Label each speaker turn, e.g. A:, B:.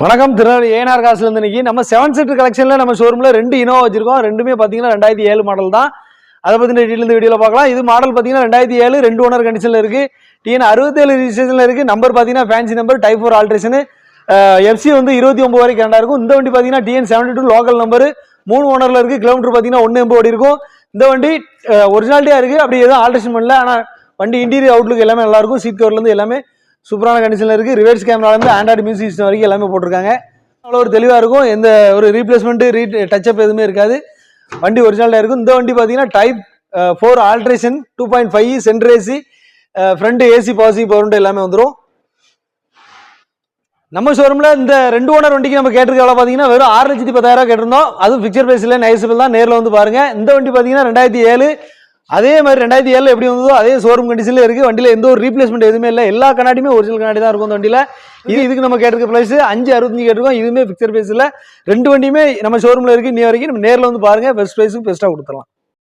A: வணக்கம் திருநெல்வேலி ஏஎன்ஆர் காசுல இருந்து இன்னைக்கு நம்ம 7 சீட்டர் கலெக்ஷன்ல நம்ம ஷோரூம்ல 2 இனோவா வச்சிருக்கோம். ரெண்டுமே பாத்தீங்கன்னா 2007 மாடல் தான். அதை பத்தி டீடைல் இந்த வீடியோல பார்க்கலாம். இது மாடல் பாத்தீங்கன்னா 2007 2 ஓனர் கண்டிஷன்ல இருக்கு. டிஎன் 67 ரிஜிஸ்ட்ரேஷன்ல இருக்கு. நம்பர் பாத்தீங்கன்னா fancy number, type 4 alteration, FC வந்து 29 வரைக்கும் கரெக்டா இருக்கும். இந்த வண்டி பாத்தீங்கன்னா டிஎன் 72 லோக்கல் நம்பர், 3 ஓனர்ல இருக்கு. கிலோமீட்டர் பாத்தீங்கன்னா 1 MB ஓடி இருக்கும். இந்த வண்டி ஒரிஜினாலிட்டியா இருக்கு. அப்படி எதுவும் ஆல்ட்ரேஷன் பண்ணல. ஆனா வண்டி இன்டீரியர் அவுட்லுக் எல்லாமே நல்லா இருக்கும். சீட் கவர்ல இருந்து எல்லாமே சூப்பரான கண்டிஷன்ல இருக்கு. ரிவர்ஸ் கேமரா இருந்து ஆண்ட்ராய்டு மியூசிக் சிஸ்டம் வரைக்கும் எல்லாமே போட்டிருக்காங்க. அவ்வளோ ஒரு தெளிவாக இருக்கும். எந்த ஒரு ரீப்ளேஸ்மெண்ட் டச்சப் எதுவுமே இருக்காது. வண்டி ஒரிஜினலாக இருக்கும். இந்த வண்டி பார்த்தீங்கன்னா type 4 alteration 2.5 centre AC, front AC positive power எல்லாமே வந்துடும். நம்ம ஷோரூமில் இந்த 2 ஓனர் வண்டிக்கு நம்ம கேட்டிருக்க எவ்வளோ பார்த்தீங்கன்னா வெறும் 6,10,000 கேட்டிருந்தோம். அதுவும் ஃபிக்சர் பிரைஸில் நைஸபிள் தான். நேரில் வந்து பாருங்க. இந்த வண்டி பார்த்தீங்கன்னா 2007, அதே மாதிரி 2007 எப்படி வந்ததோ அதே ஷோரூம் கண்டிஷன்ல இருக்கு. வண்டியில எந்த ஒரு ரீப்ளேஸ்மெண்ட் எதுவுமே இல்லை. எல்லா கண்ணாடியுமே ஒரிஜினல் கண்ணாடி தான் இருக்கும் அந்த வண்டியில. இதுக்கு நம்ம கேட்டிருக்க பிரைஸ் 5,65 கேட்டிருக்கோம். இதுவுமே ஃபிக்சர் பிரைஸ் இல்லை. 2 வண்டியுமே நம்ம ஷோரூம்ல இருக்கு. இன்னி வரைக்கும் நம்ம நேரில் வந்து பாருங்க. பெஸ்ட் பிரைஸுக்கு பெஸ்ட்டாக கொடுத்துடலாம்.